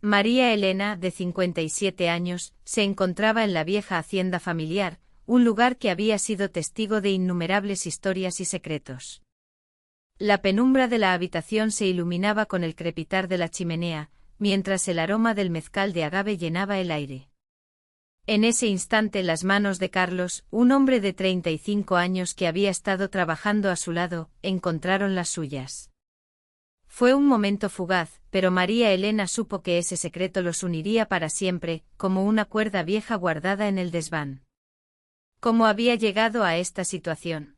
María Elena, de 57 años, se encontraba en la vieja hacienda familiar, un lugar que había sido testigo de innumerables historias y secretos. La penumbra de la habitación se iluminaba con el crepitar de la chimenea, mientras el aroma del mezcal de agave llenaba el aire. En ese instante las manos de Carlos, un hombre de 35 años que había estado trabajando a su lado, encontraron las suyas. Fue un momento fugaz, pero María Elena supo que ese secreto los uniría para siempre, como una cuerda vieja guardada en el desván. ¿Cómo había llegado a esta situación?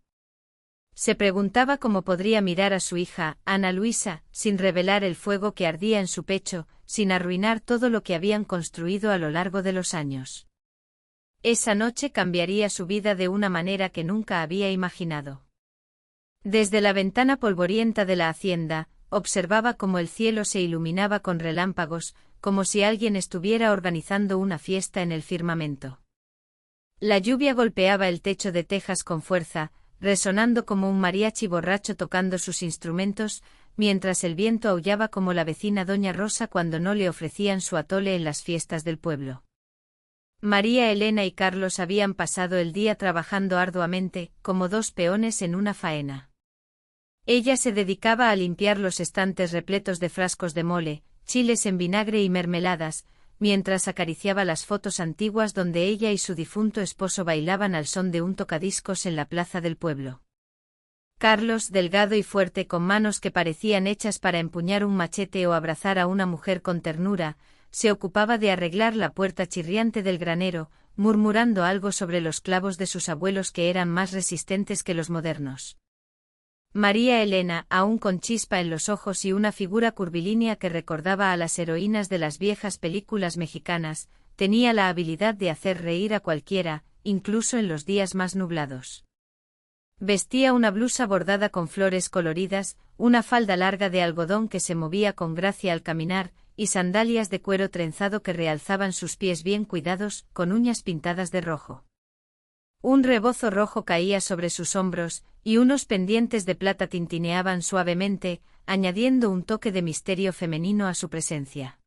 Se preguntaba cómo podría mirar a su hija, Ana Luisa, sin revelar el fuego que ardía en su pecho, sin arruinar todo lo que habían construido a lo largo de los años. Esa noche cambiaría su vida de una manera que nunca había imaginado. Desde la ventana polvorienta de la hacienda, observaba cómo el cielo se iluminaba con relámpagos, como si alguien estuviera organizando una fiesta en el firmamento. La lluvia golpeaba el techo de tejas con fuerza, resonando como un mariachi borracho tocando sus instrumentos, mientras el viento aullaba como la vecina Doña Rosa cuando no le ofrecían su atole en las fiestas del pueblo. María Elena y Carlos habían pasado el día trabajando arduamente, como dos peones en una faena. Ella se dedicaba a limpiar los estantes repletos de frascos de mole, chiles en vinagre y mermeladas, mientras acariciaba las fotos antiguas donde ella y su difunto esposo bailaban al son de un tocadiscos en la plaza del pueblo. Carlos, delgado y fuerte con manos que parecían hechas para empuñar un machete o abrazar a una mujer con ternura, se ocupaba de arreglar la puerta chirriante del granero, murmurando algo sobre los clavos de sus abuelos que eran más resistentes que los modernos. María Elena, aún con chispa en los ojos y una figura curvilínea que recordaba a las heroínas de las viejas películas mexicanas, tenía la habilidad de hacer reír a cualquiera, incluso en los días más nublados. Vestía una blusa bordada con flores coloridas, una falda larga de algodón que se movía con gracia al caminar, y sandalias de cuero trenzado que realzaban sus pies bien cuidados, con uñas pintadas de rojo. Un rebozo rojo caía sobre sus hombros, y unos pendientes de plata tintineaban suavemente, añadiendo un toque de misterio femenino a su presencia.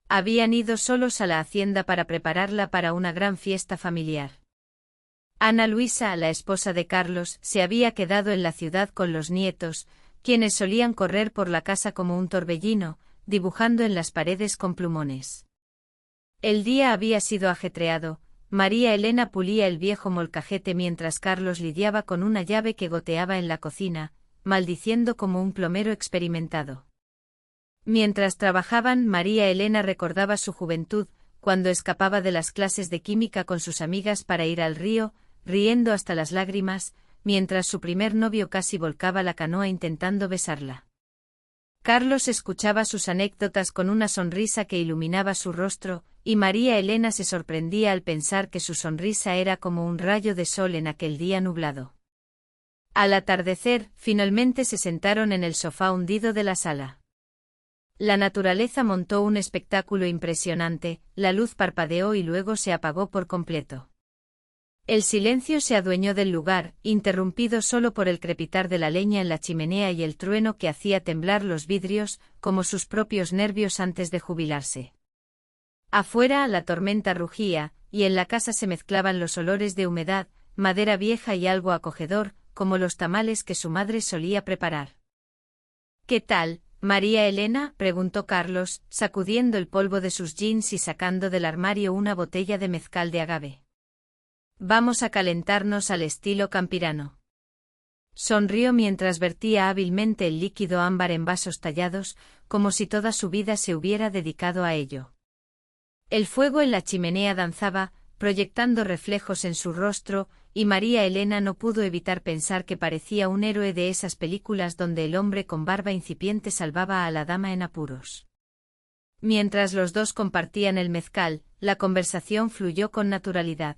Habían ido solos a la hacienda para prepararla para una gran fiesta familiar. Ana Luisa, la esposa de Carlos, se había quedado en la ciudad con los nietos, quienes solían correr por la casa como un torbellino, dibujando en las paredes con plumones. El día había sido ajetreado. María Elena pulía el viejo molcajete mientras Carlos lidiaba con una llave que goteaba en la cocina, maldiciendo como un plomero experimentado. Mientras trabajaban, María Elena recordaba su juventud, cuando escapaba de las clases de química con sus amigas para ir al río, riendo hasta las lágrimas, mientras su primer novio casi volcaba la canoa intentando besarla. Carlos escuchaba sus anécdotas con una sonrisa que iluminaba su rostro, y María Elena se sorprendía al pensar que su sonrisa era como un rayo de sol en aquel día nublado. Al atardecer, finalmente se sentaron en el sofá hundido de la sala. La naturaleza montó un espectáculo impresionante, la luz parpadeó y luego se apagó por completo. El silencio se adueñó del lugar, interrumpido solo por el crepitar de la leña en la chimenea y el trueno que hacía temblar los vidrios, como sus propios nervios antes de jubilarse. Afuera la tormenta rugía, y en la casa se mezclaban los olores de humedad, madera vieja y algo acogedor, como los tamales que su madre solía preparar. «¿Qué tal, María Elena?», preguntó Carlos, sacudiendo el polvo de sus jeans y sacando del armario una botella de mezcal de agave. «Vamos a calentarnos al estilo campirano». Sonrió mientras vertía hábilmente el líquido ámbar en vasos tallados, como si toda su vida se hubiera dedicado a ello. El fuego en la chimenea danzaba, proyectando reflejos en su rostro, y María Elena no pudo evitar pensar que parecía un héroe de esas películas donde el hombre con barba incipiente salvaba a la dama en apuros. Mientras los dos compartían el mezcal, la conversación fluyó con naturalidad.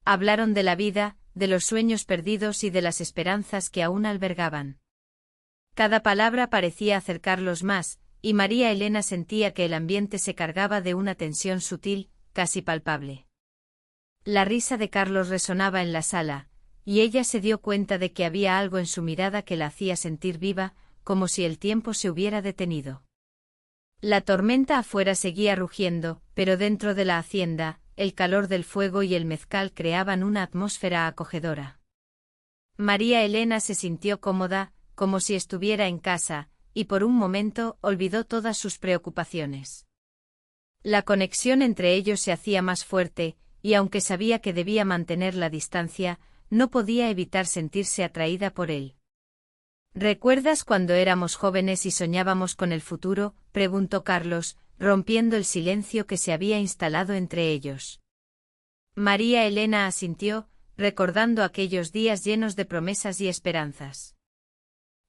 Hablaron de la vida, de los sueños perdidos y de las esperanzas que aún albergaban. Cada palabra parecía acercarlos más, y María Elena sentía que el ambiente se cargaba de una tensión sutil, casi palpable. La risa de Carlos resonaba en la sala, y ella se dio cuenta de que había algo en su mirada que la hacía sentir viva, como si el tiempo se hubiera detenido. La tormenta afuera seguía rugiendo, pero dentro de la hacienda, el calor del fuego y el mezcal creaban una atmósfera acogedora. María Elena se sintió cómoda, como si estuviera en casa, y por un momento olvidó todas sus preocupaciones. La conexión entre ellos se hacía más fuerte, y aunque sabía que debía mantener la distancia, no podía evitar sentirse atraída por él. ¿Recuerdas cuando éramos jóvenes y soñábamos con el futuro?, preguntó Carlos, rompiendo el silencio que se había instalado entre ellos. María Elena asintió, recordando aquellos días llenos de promesas y esperanzas.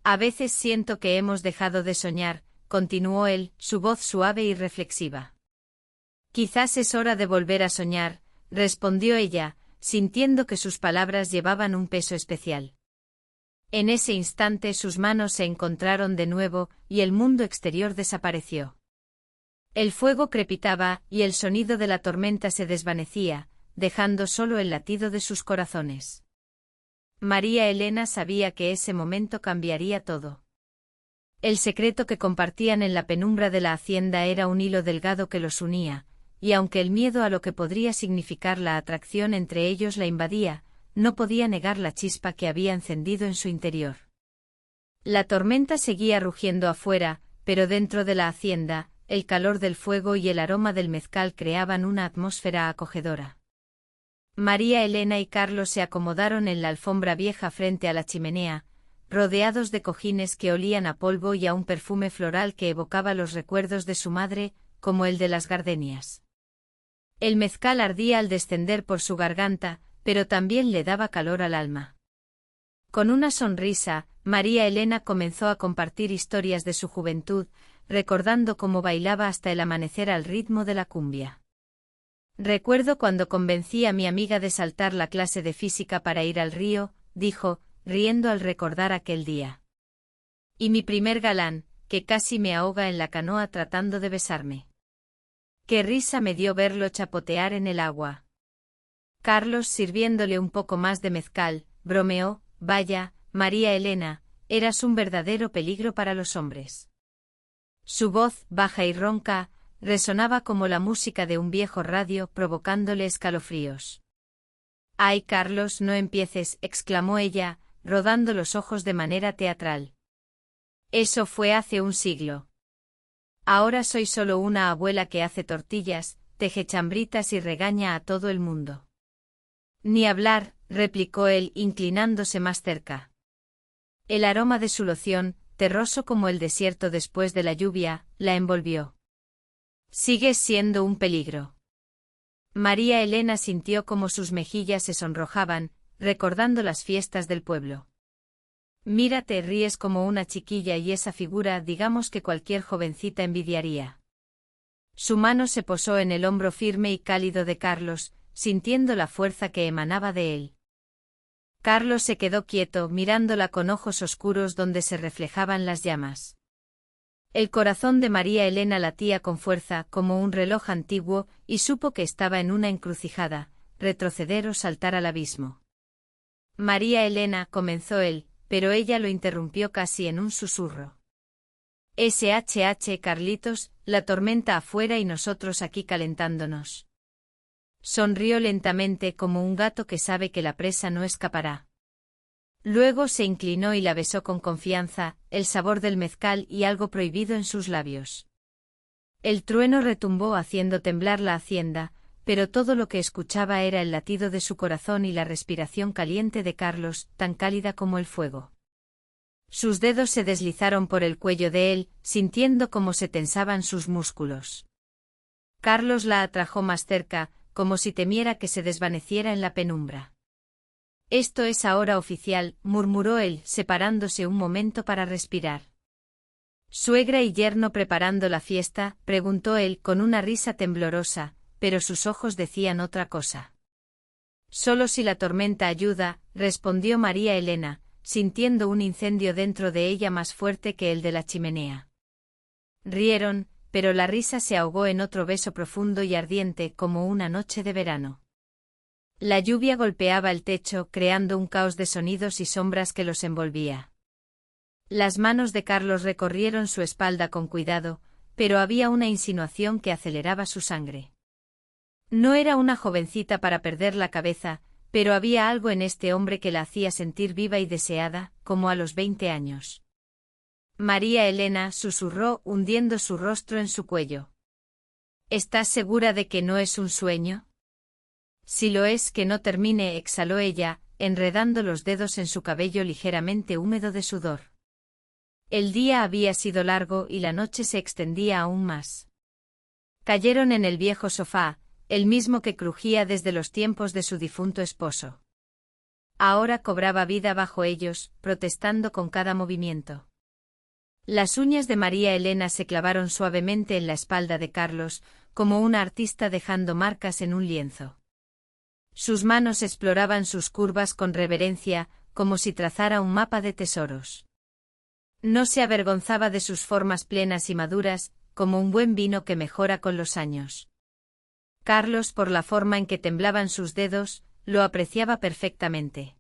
A veces siento que hemos dejado de soñar, continuó él, su voz suave y reflexiva. Quizás es hora de volver a soñar, respondió ella, sintiendo que sus palabras llevaban un peso especial. En ese instante sus manos se encontraron de nuevo, y el mundo exterior desapareció. El fuego crepitaba, y el sonido de la tormenta se desvanecía, dejando solo el latido de sus corazones. María Elena sabía que ese momento cambiaría todo. El secreto que compartían en la penumbra de la hacienda era un hilo delgado que los unía, y aunque el miedo a lo que podría significar la atracción entre ellos la invadía, no podía negar la chispa que había encendido en su interior. La tormenta seguía rugiendo afuera, pero dentro de la hacienda, el calor del fuego y el aroma del mezcal creaban una atmósfera acogedora. María Elena y Carlos se acomodaron en la alfombra vieja frente a la chimenea, rodeados de cojines que olían a polvo y a un perfume floral que evocaba los recuerdos de su madre, como el de las gardenias. El mezcal ardía al descender por su garganta, pero también le daba calor al alma. Con una sonrisa, María Elena comenzó a compartir historias de su juventud, recordando cómo bailaba hasta el amanecer al ritmo de la cumbia. Recuerdo cuando convencí a mi amiga de saltar la clase de física para ir al río, dijo, riendo al recordar aquel día. Y mi primer galán, que casi me ahoga en la canoa tratando de besarme. Qué risa me dio verlo chapotear en el agua. Carlos, sirviéndole un poco más de mezcal, bromeó, vaya, María Elena, eras un verdadero peligro para los hombres. Su voz, baja y ronca, resonaba como la música de un viejo radio, provocándole escalofríos. Ay, Carlos, no empieces, exclamó ella, rodando los ojos de manera teatral. Eso fue hace un siglo. Ahora soy solo una abuela que hace tortillas, teje chambritas y regaña a todo el mundo. Ni hablar, replicó él, inclinándose más cerca. El aroma de su loción, terroso como el desierto después de la lluvia, la envolvió. Sigues siendo un peligro. María Elena sintió como sus mejillas se sonrojaban, recordando las fiestas del pueblo. Mírate, ríes como una chiquilla y esa figura, digamos que cualquier jovencita envidiaría. Su mano se posó en el hombro firme y cálido de Carlos, sintiendo la fuerza que emanaba de él. Carlos se quedó quieto, mirándola con ojos oscuros donde se reflejaban las llamas. El corazón de María Elena latía con fuerza, como un reloj antiguo, y supo que estaba en una encrucijada, retroceder o saltar al abismo. María Elena, comenzó él, pero ella lo interrumpió casi en un susurro. SHH Carlitos, la tormenta afuera y nosotros aquí calentándonos. Sonrió lentamente como un gato que sabe que la presa no escapará. Luego se inclinó y la besó con confianza, el sabor del mezcal y algo prohibido en sus labios. El trueno retumbó haciendo temblar la hacienda, pero todo lo que escuchaba era el latido de su corazón y la respiración caliente de Carlos, tan cálida como el fuego. Sus dedos se deslizaron por el cuello de él, sintiendo cómo se tensaban sus músculos. Carlos la atrajo más cerca, como si temiera que se desvaneciera en la penumbra. Esto es ahora oficial, murmuró él, separándose un momento para respirar. ¿Suegra y yerno preparando la fiesta?, preguntó él con una risa temblorosa, pero sus ojos decían otra cosa. Solo si la tormenta ayuda, respondió María Elena, sintiendo un incendio dentro de ella más fuerte que el de la chimenea. Rieron, pero la risa se ahogó en otro beso profundo y ardiente como una noche de verano. La lluvia golpeaba el techo, creando un caos de sonidos y sombras que los envolvía. Las manos de Carlos recorrieron su espalda con cuidado, pero había una insinuación que aceleraba su sangre. No era una jovencita para perder la cabeza, pero había algo en este hombre que la hacía sentir viva y deseada, como a los 20 años. María Elena susurró, hundiendo su rostro en su cuello. ¿Estás segura de que no es un sueño? Si lo es, que no termine, exhaló ella, enredando los dedos en su cabello ligeramente húmedo de sudor. El día había sido largo y la noche se extendía aún más. Cayeron en el viejo sofá, el mismo que crujía desde los tiempos de su difunto esposo. Ahora cobraba vida bajo ellos, protestando con cada movimiento. Las uñas de María Elena se clavaron suavemente en la espalda de Carlos, como una artista dejando marcas en un lienzo. Sus manos exploraban sus curvas con reverencia, como si trazara un mapa de tesoros. No se avergonzaba de sus formas plenas y maduras, como un buen vino que mejora con los años. Carlos, por la forma en que temblaban sus dedos, lo apreciaba perfectamente.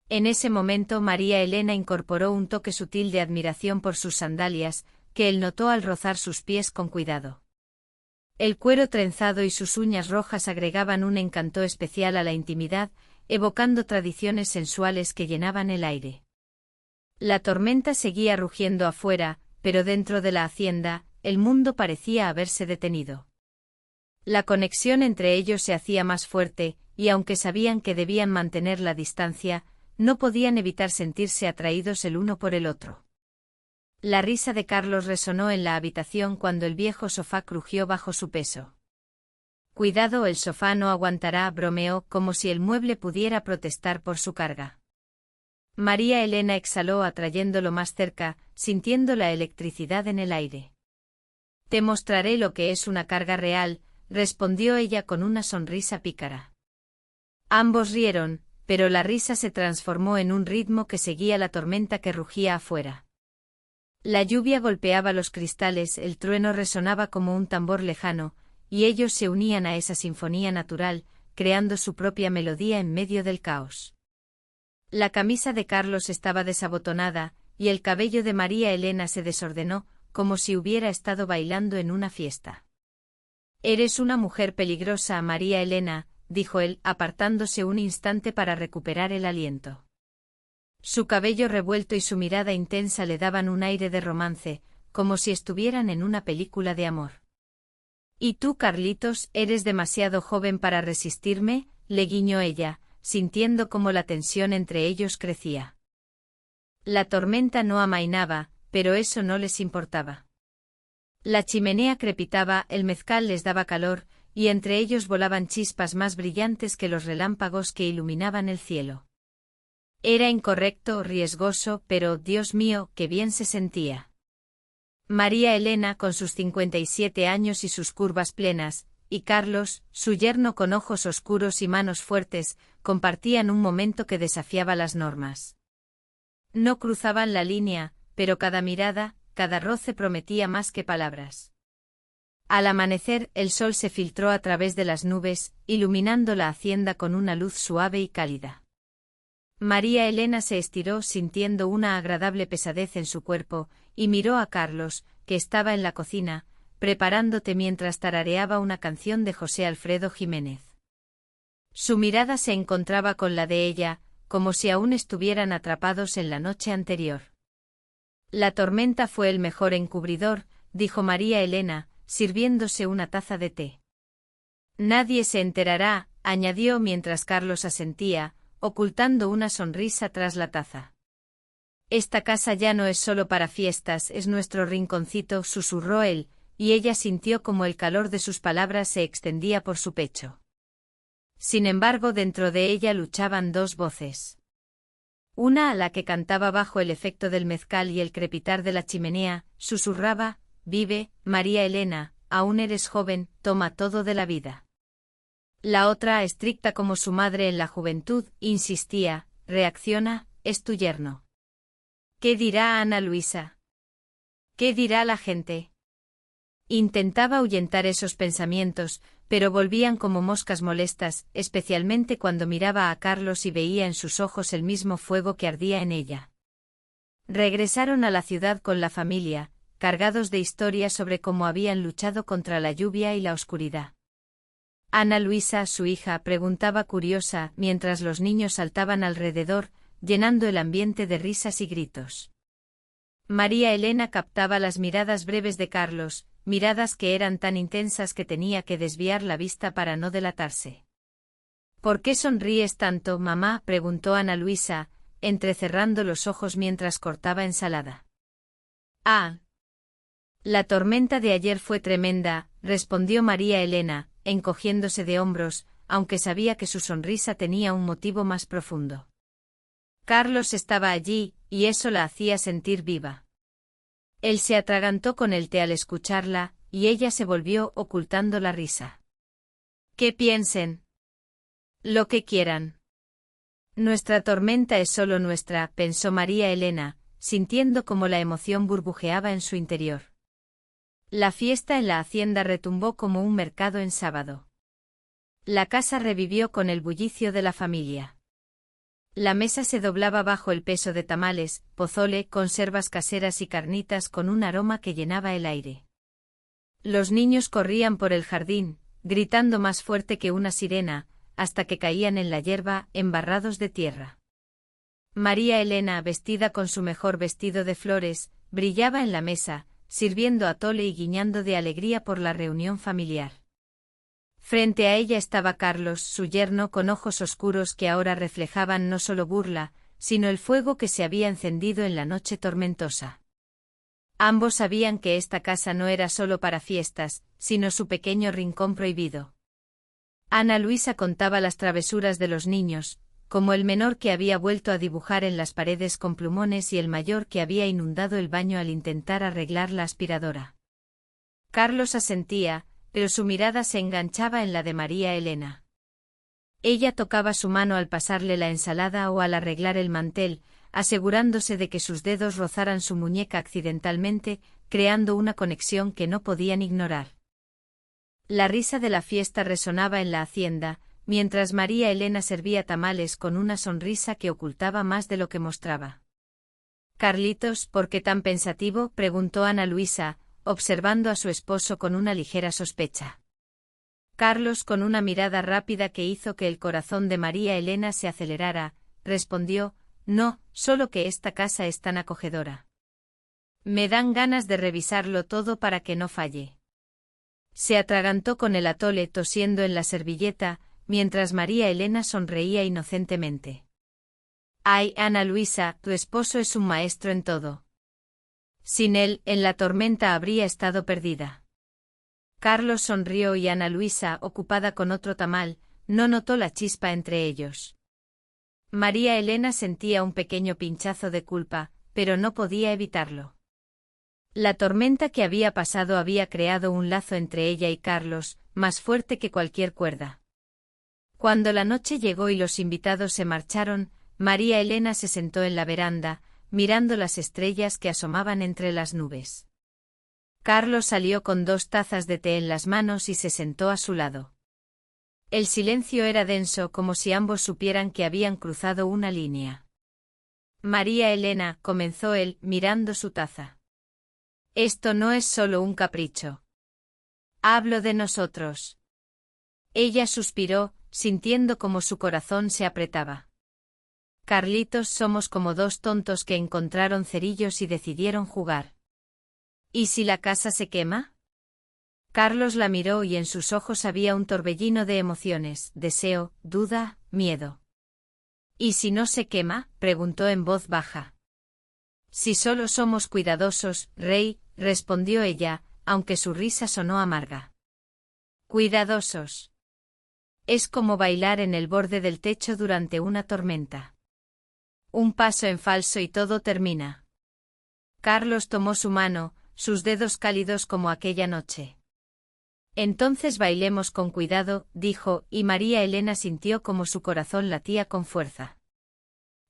En ese momento María Elena incorporó un toque sutil de admiración por sus sandalias, que él notó al rozar sus pies con cuidado. El cuero trenzado y sus uñas rojas agregaban un encanto especial a la intimidad, evocando tradiciones sensuales que llenaban el aire. La tormenta seguía rugiendo afuera, pero dentro de la hacienda, el mundo parecía haberse detenido. La conexión entre ellos se hacía más fuerte, y aunque sabían que debían mantener la distancia, no podían evitar sentirse atraídos el uno por el otro. La risa de Carlos resonó en la habitación cuando el viejo sofá crujió bajo su peso. Cuidado, el sofá no aguantará, bromeó, como si el mueble pudiera protestar por su carga. María Elena exhaló atrayéndolo más cerca, sintiendo la electricidad en el aire. Te mostraré lo que es una carga real, respondió ella con una sonrisa pícara. Ambos rieron, pero la risa se transformó en un ritmo que seguía la tormenta que rugía afuera. La lluvia golpeaba los cristales, el trueno resonaba como un tambor lejano, y ellos se unían a esa sinfonía natural, creando su propia melodía en medio del caos. La camisa de Carlos estaba desabotonada, y el cabello de María Elena se desordenó, como si hubiera estado bailando en una fiesta. Eres una mujer peligrosa, María Elena, dijo él, apartándose un instante para recuperar el aliento. Su cabello revuelto y su mirada intensa le daban un aire de romance, como si estuvieran en una película de amor. ¿Y tú, Carlitos, eres demasiado joven para resistirme?, le guiñó ella, sintiendo cómo la tensión entre ellos crecía. La tormenta no amainaba, pero eso no les importaba. La chimenea crepitaba, el mezcal les daba calor, y entre ellos volaban chispas más brillantes que los relámpagos que iluminaban el cielo. Era incorrecto, riesgoso, pero, Dios mío, qué bien se sentía. María Elena, con sus 57 años y sus curvas plenas, y Carlos, su yerno con ojos oscuros y manos fuertes, compartían un momento que desafiaba las normas. No cruzaban la línea, pero cada mirada, cada roce prometía más que palabras. Al amanecer, el sol se filtró a través de las nubes, iluminando la hacienda con una luz suave y cálida. María Elena se estiró sintiendo una agradable pesadez en su cuerpo, y miró a Carlos, que estaba en la cocina, preparando té mientras tarareaba una canción de José Alfredo Jiménez. Su mirada se encontraba con la de ella, como si aún estuvieran atrapados en la noche anterior. La tormenta fue el mejor encubridor, dijo María Elena, sirviéndose una taza de té. Nadie se enterará, añadió mientras Carlos asentía, ocultando una sonrisa tras la taza. Esta casa ya no es solo para fiestas, es nuestro rinconcito, susurró él, y ella sintió como el calor de sus palabras se extendía por su pecho. Sin embargo, dentro de ella luchaban dos voces. Una, a la que cantaba bajo el efecto del mezcal y el crepitar de la chimenea, susurraba: vive, María Elena, aún eres joven, toma todo de la vida. La otra, estricta como su madre en la juventud, insistía: reacciona, es tu yerno. ¿Qué dirá Ana Luisa? ¿Qué dirá la gente? Intentaba ahuyentar esos pensamientos, pero volvían como moscas molestas, especialmente cuando miraba a Carlos y veía en sus ojos el mismo fuego que ardía en ella. Regresaron a la ciudad con la familia, cargados de historias sobre cómo habían luchado contra la lluvia y la oscuridad. Ana Luisa, su hija, preguntaba curiosa, mientras los niños saltaban alrededor, llenando el ambiente de risas y gritos. María Elena captaba las miradas breves de Carlos, miradas que eran tan intensas que tenía que desviar la vista para no delatarse. ¿Por qué sonríes tanto, mamá?, preguntó Ana Luisa, entrecerrando los ojos mientras cortaba ensalada. Ah. La tormenta de ayer fue tremenda, respondió María Elena, encogiéndose de hombros, aunque sabía que su sonrisa tenía un motivo más profundo. Carlos estaba allí, y eso la hacía sentir viva. Él se atragantó con el té al escucharla, y ella se volvió ocultando la risa. ¿Qué piensen? Lo que quieran. Nuestra tormenta es solo nuestra, pensó María Elena, sintiendo como la emoción burbujeaba en su interior. La fiesta en la hacienda retumbó como un mercado en sábado. La casa revivió con el bullicio de la familia. La mesa se doblaba bajo el peso de tamales, pozole, conservas caseras y carnitas con un aroma que llenaba el aire. Los niños corrían por el jardín, gritando más fuerte que una sirena, hasta que caían en la hierba, embarrados de tierra. María Elena, vestida con su mejor vestido de flores, brillaba en la mesa, sirviendo atole y guiñando de alegría por la reunión familiar. Frente a ella estaba Carlos, su yerno, con ojos oscuros que ahora reflejaban no solo burla, sino el fuego que se había encendido en la noche tormentosa. Ambos sabían que esta casa no era solo para fiestas, sino su pequeño rincón prohibido. Ana Luisa contaba las travesuras de los niños, como el menor que había vuelto a dibujar en las paredes con plumones y el mayor que había inundado el baño al intentar arreglar la aspiradora. Carlos asentía, pero su mirada se enganchaba en la de María Elena. Ella tocaba su mano al pasarle la ensalada o al arreglar el mantel, asegurándose de que sus dedos rozaran su muñeca accidentalmente, creando una conexión que no podían ignorar. La risa de la fiesta resonaba en la hacienda, mientras María Elena servía tamales con una sonrisa que ocultaba más de lo que mostraba. «Carlitos, ¿por qué tan pensativo?», preguntó Ana Luisa, observando a su esposo con una ligera sospecha. Carlos, con una mirada rápida que hizo que el corazón de María Elena se acelerara, respondió: «No, solo que esta casa es tan acogedora. Me dan ganas de revisarlo todo para que no falle». Se atragantó con el atole tosiendo en la servilleta, mientras María Elena sonreía inocentemente. «Ay, Ana Luisa, tu esposo es un maestro en todo. Sin él, en la tormenta habría estado perdida». Carlos sonrió y Ana Luisa, ocupada con otro tamal, no notó la chispa entre ellos. María Elena sentía un pequeño pinchazo de culpa, pero no podía evitarlo. La tormenta que había pasado había creado un lazo entre ella y Carlos, más fuerte que cualquier cuerda. Cuando la noche llegó y los invitados se marcharon, María Elena se sentó en la veranda, mirando las estrellas que asomaban entre las nubes. Carlos salió con 2 tazas de té en las manos y se sentó a su lado. El silencio era denso, como si ambos supieran que habían cruzado una línea. «María Elena», comenzó él, mirando su taza. «Esto no es solo un capricho. Hablo de nosotros». Ella suspiró, sintiendo como su corazón se apretaba. «Carlitos, somos como 2 tontos que encontraron cerillos y decidieron jugar». «¿Y si la casa se quema?». Carlos la miró y en sus ojos había un torbellino de emociones, deseo, duda, miedo. «¿Y si no se quema?», preguntó en voz baja. «Si solo somos cuidadosos, Rey», respondió ella, aunque su risa sonó amarga. «Cuidadosos. Es como bailar en el borde del techo durante una tormenta. Un paso en falso y todo termina». Carlos tomó su mano, sus dedos cálidos como aquella noche. «Entonces bailemos con cuidado», dijo, y María Elena sintió como su corazón latía con fuerza.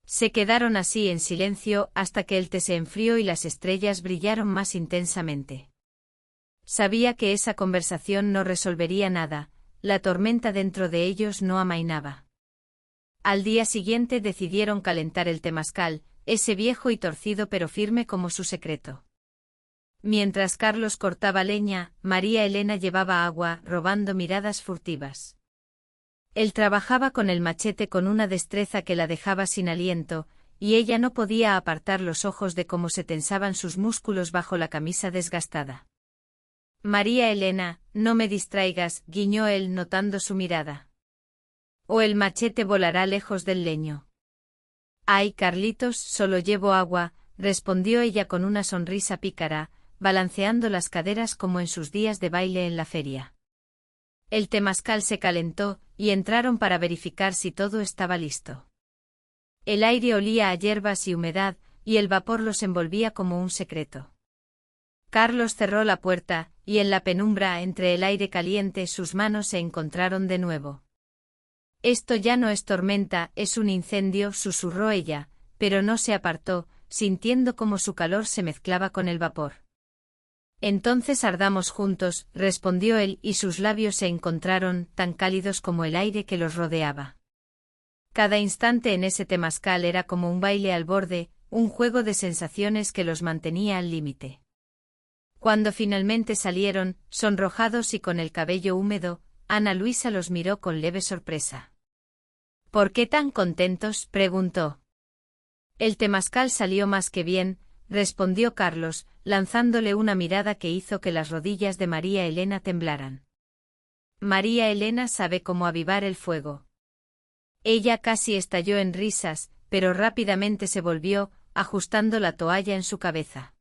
Se quedaron así en silencio hasta que el té se enfrió y las estrellas brillaron más intensamente. Sabía que esa conversación no resolvería nada, la tormenta dentro de ellos no amainaba. Al día siguiente decidieron calentar el temazcal, ese viejo y torcido pero firme como su secreto. Mientras Carlos cortaba leña, María Elena llevaba agua, robando miradas furtivas. Él trabajaba con el machete con una destreza que la dejaba sin aliento, y ella no podía apartar los ojos de cómo se tensaban sus músculos bajo la camisa desgastada. María Elena, no me distraigas, guiñó él notando su mirada. O el machete volará lejos del leño. Ay, Carlitos, solo llevo agua, respondió ella con una sonrisa pícara, balanceando las caderas como en sus días de baile en la feria. El temazcal se calentó, y entraron para verificar si todo estaba listo. El aire olía a hierbas y humedad, y el vapor los envolvía como un secreto. Carlos cerró la puerta, y en la penumbra entre el aire caliente sus manos se encontraron de nuevo. Esto ya no es tormenta, es un incendio, susurró ella, pero no se apartó, sintiendo cómo su calor se mezclaba con el vapor. Entonces ardamos juntos, respondió él, y sus labios se encontraron, tan cálidos como el aire que los rodeaba. Cada instante en ese temazcal era como un baile al borde, un juego de sensaciones que los mantenía al límite. Cuando finalmente salieron, sonrojados y con el cabello húmedo, Ana Luisa los miró con leve sorpresa. ¿Por qué tan contentos?, preguntó. El temazcal salió más que bien, respondió Carlos, lanzándole una mirada que hizo que las rodillas de María Elena temblaran. María Elena sabe cómo avivar el fuego. Ella casi estalló en risas, pero rápidamente se volvió, ajustando la toalla en su cabeza.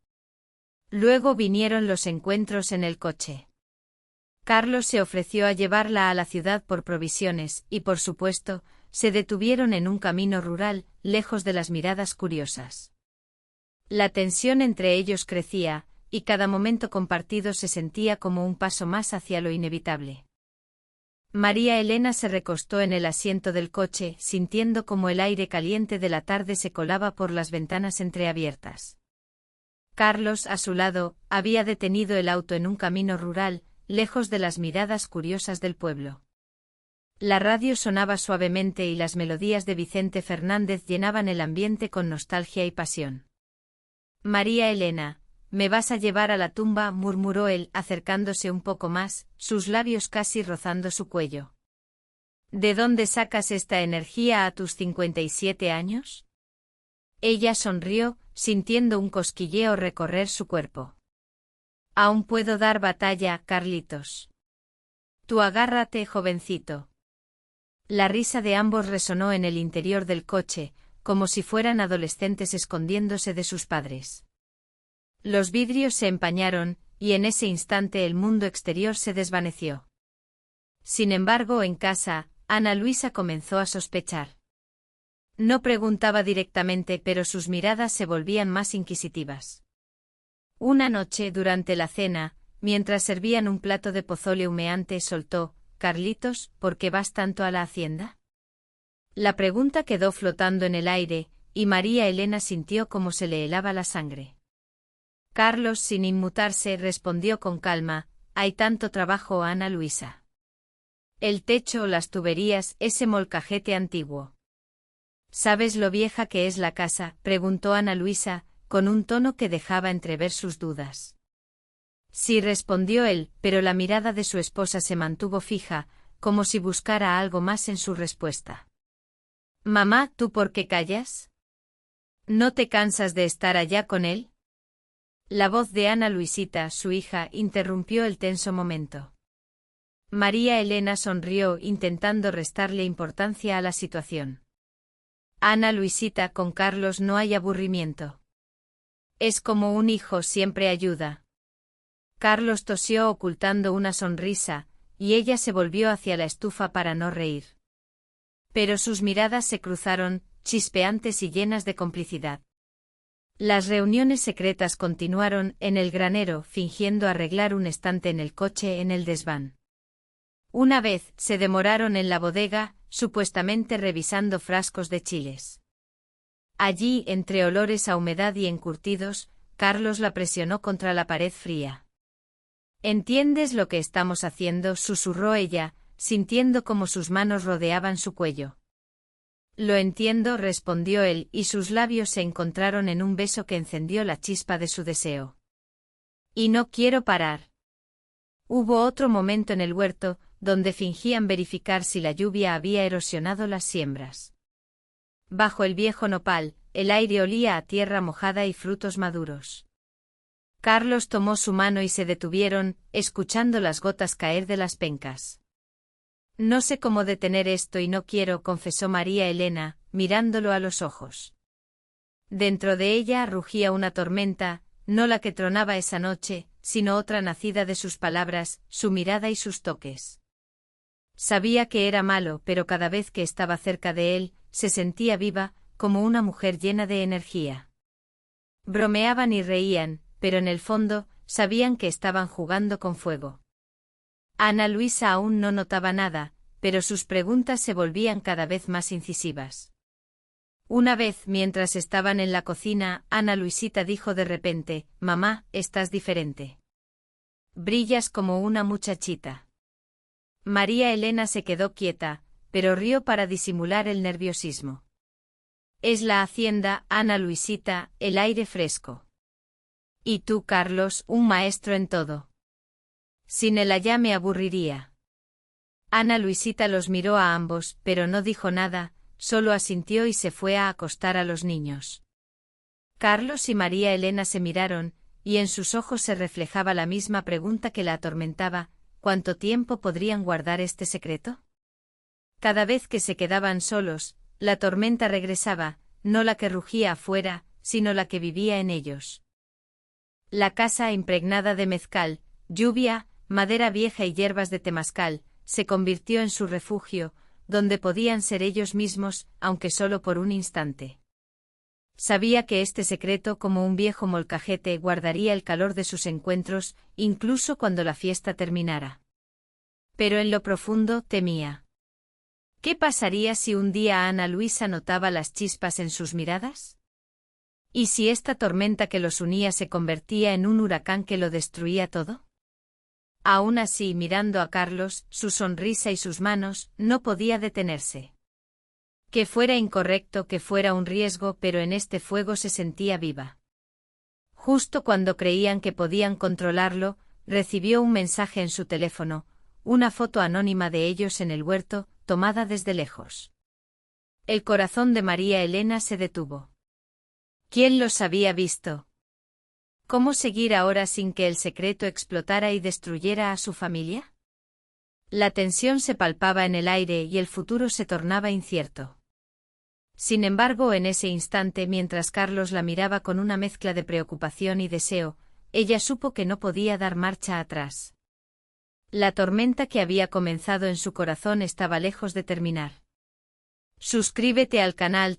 Luego vinieron los encuentros en el coche. Carlos se ofreció a llevarla a la ciudad por provisiones, y por supuesto, se detuvieron en un camino rural, lejos de las miradas curiosas. La tensión entre ellos crecía, y cada momento compartido se sentía como un paso más hacia lo inevitable. María Elena se recostó en el asiento del coche, sintiendo como el aire caliente de la tarde se colaba por las ventanas entreabiertas. Carlos, a su lado, había detenido el auto en un camino rural, lejos de las miradas curiosas del pueblo. La radio sonaba suavemente y las melodías de Vicente Fernández llenaban el ambiente con nostalgia y pasión. María Elena, ¿me vas a llevar a la tumba?, murmuró él, acercándose un poco más, sus labios casi rozando su cuello. ¿De dónde sacas esta energía a tus 57 años? Ella sonrió, sintiendo un cosquilleo recorrer su cuerpo. Aún puedo dar batalla, Carlitos. Tú agárrate, jovencito. La risa de ambos resonó en el interior del coche, como si fueran adolescentes escondiéndose de sus padres. Los vidrios se empañaron, y en ese instante el mundo exterior se desvaneció. Sin embargo, en casa, Ana Luisa comenzó a sospechar. No preguntaba directamente, pero sus miradas se volvían más inquisitivas. Una noche, durante la cena, mientras servían un plato de pozole humeante, soltó: «Carlitos, ¿por qué vas tanto a la hacienda?». La pregunta quedó flotando en el aire, y María Elena sintió cómo se le helaba la sangre. Carlos, sin inmutarse, respondió con calma: «Hay tanto trabajo, Ana Luisa. El techo, las tuberías, ese molcajete antiguo». «¿Sabes lo vieja que es la casa?», preguntó Ana Luisa, con un tono que dejaba entrever sus dudas. Sí, respondió él, pero la mirada de su esposa se mantuvo fija, como si buscara algo más en su respuesta. «Mamá, ¿tú por qué callas? ¿No te cansas de estar allá con él?». La voz de Ana Luisita, su hija, interrumpió el tenso momento. María Elena sonrió, intentando restarle importancia a la situación. «Ana Luisita, con Carlos no hay aburrimiento. Es como un hijo, siempre ayuda». Carlos tosió ocultando una sonrisa, y ella se volvió hacia la estufa para no reír. Pero sus miradas se cruzaron, chispeantes y llenas de complicidad. Las reuniones secretas continuaron en el granero, fingiendo arreglar un estante en el coche en el desván. Una vez, se demoraron en la bodega, supuestamente revisando frascos de chiles. Allí, entre olores a humedad y encurtidos, Carlos la presionó contra la pared fría. «¿Entiendes lo que estamos haciendo?», susurró ella, sintiendo cómo sus manos rodeaban su cuello. «Lo entiendo», respondió él, y sus labios se encontraron en un beso que encendió la chispa de su deseo. Y no quiero parar. Hubo otro momento en el huerto, donde fingían verificar si la lluvia había erosionado las siembras. Bajo el viejo nopal, el aire olía a tierra mojada y frutos maduros. Carlos tomó su mano y se detuvieron, escuchando las gotas caer de las pencas. No sé cómo detener esto y no quiero, confesó María Elena, mirándolo a los ojos. Dentro de ella rugía una tormenta, no la que tronaba esa noche, sino otra nacida de sus palabras, su mirada y sus toques. Sabía que era malo, pero cada vez que estaba cerca de él, se sentía viva, como una mujer llena de energía. Bromeaban y reían, pero en el fondo, sabían que estaban jugando con fuego. Ana Luisa aún no notaba nada, pero sus preguntas se volvían cada vez más incisivas. Una vez, mientras estaban en la cocina, Ana Luisita dijo de repente: «Mamá, estás diferente. Brillas como una muchachita». María Elena se quedó quieta, pero rió para disimular el nerviosismo. «Es la hacienda, Ana Luisita, el aire fresco. Y tú, Carlos, un maestro en todo. Sin él allá me aburriría». Ana Luisita los miró a ambos, pero no dijo nada, solo asintió y se fue a acostar a los niños. Carlos y María Elena se miraron, y en sus ojos se reflejaba la misma pregunta que la atormentaba: ¿cuánto tiempo podrían guardar este secreto? Cada vez que se quedaban solos, la tormenta regresaba, no la que rugía afuera, sino la que vivía en ellos. La casa impregnada de mezcal, lluvia, madera vieja y hierbas de temazcal, se convirtió en su refugio, donde podían ser ellos mismos, aunque solo por un instante. Sabía que este secreto, como un viejo molcajete, guardaría el calor de sus encuentros, incluso cuando la fiesta terminara. Pero en lo profundo temía. ¿Qué pasaría si un día Ana Luisa notaba las chispas en sus miradas? ¿Y si esta tormenta que los unía se convertía en un huracán que lo destruía todo? Aún así, mirando a Carlos, su sonrisa y sus manos, no podía detenerse. Que fuera incorrecto, que fuera un riesgo, pero en este fuego se sentía viva. Justo cuando creían que podían controlarlo, recibió un mensaje en su teléfono, una foto anónima de ellos en el huerto, tomada desde lejos. El corazón de María Elena se detuvo. ¿Quién los había visto? ¿Cómo seguir ahora sin que el secreto explotara y destruyera a su familia? La tensión se palpaba en el aire y el futuro se tornaba incierto. Sin embargo, en ese instante, mientras Carlos la miraba con una mezcla de preocupación y deseo, ella supo que no podía dar marcha atrás. La tormenta que había comenzado en su corazón estaba lejos de terminar. Suscríbete al canal